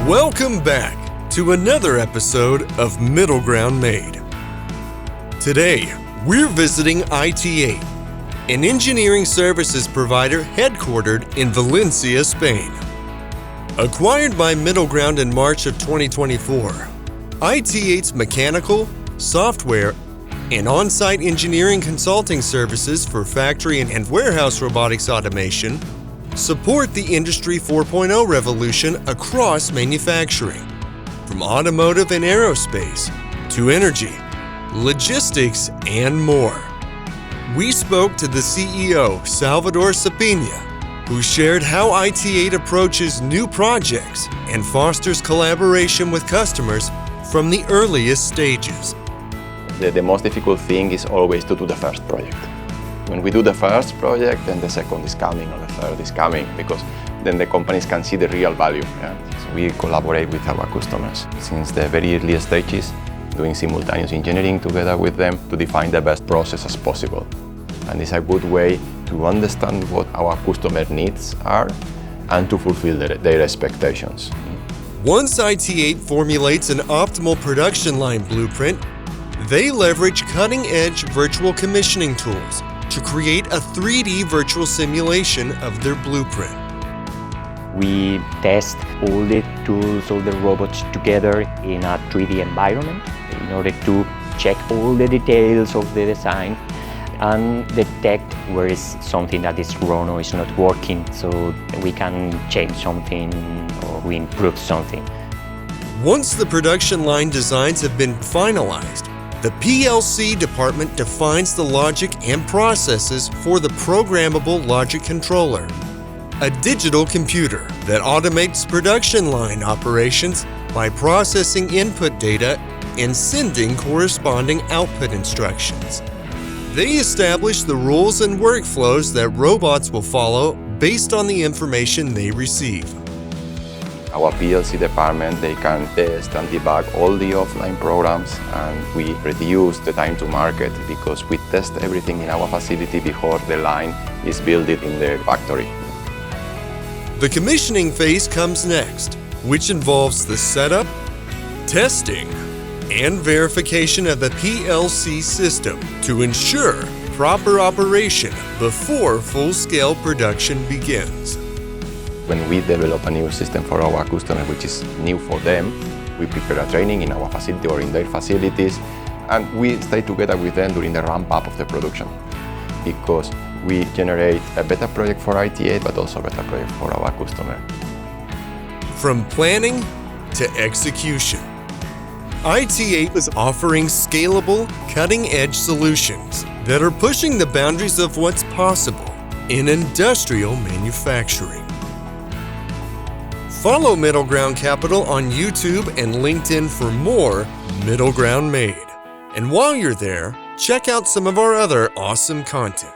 Welcome back to another episode of MiddleGround Made. Today, we're visiting IT8, an engineering services provider headquartered in Valencia, Spain. Acquired by MiddleGround in March of 2024, IT8's mechanical, software, and on-site engineering consulting services for factory and warehouse robotics automation support the Industry 4.0 revolution across manufacturing, from automotive and aerospace to energy, logistics, and more. We spoke to the CEO, Salvador Sapina, who shared how IT8 approaches new projects and fosters collaboration with customers from the earliest stages. The most difficult thing is always to do the first project. When we do the first project, then the second is coming or the third is coming, because then the companies can see the real value. So we collaborate with our customers since the very early stages, doing simultaneous engineering together with them to define the best process as possible. And it's a good way to understand what our customer needs are and to fulfill their expectations. Once IT8 formulates an optimal production line blueprint, they leverage cutting-edge virtual commissioning tools to create a 3D virtual simulation of their blueprint. We test all the tools, all the robots together in a 3D environment in order to check all the details of the design and detect where is something that is wrong or is not working, so we can change something or we improve something. Once the production line designs have been finalized, the PLC department defines the logic and processes for the programmable logic controller, a digital computer that automates production line operations by processing input data and sending corresponding output instructions. They establish the rules and workflows that robots will follow based on the information they receive. Our PLC department, they can test and debug all the offline programs, and we reduce the time to market because we test everything in our facility before the line is built in the factory. The commissioning phase comes next, which involves the setup, testing, and verification of the PLC system to ensure proper operation before full-scale production begins. When we develop a new system for our customer, which is new for them, we prepare a training in our facility or in their facilities, and we stay together with them during the ramp-up of the production, because we generate a better project for IT8, but also a better project for our customer. From planning to execution, IT8 is offering scalable, cutting-edge solutions that are pushing the boundaries of what's possible in industrial manufacturing. Follow MiddleGround Capital on YouTube and LinkedIn for more MiddleGround Made. And while you're there, check out some of our other awesome content.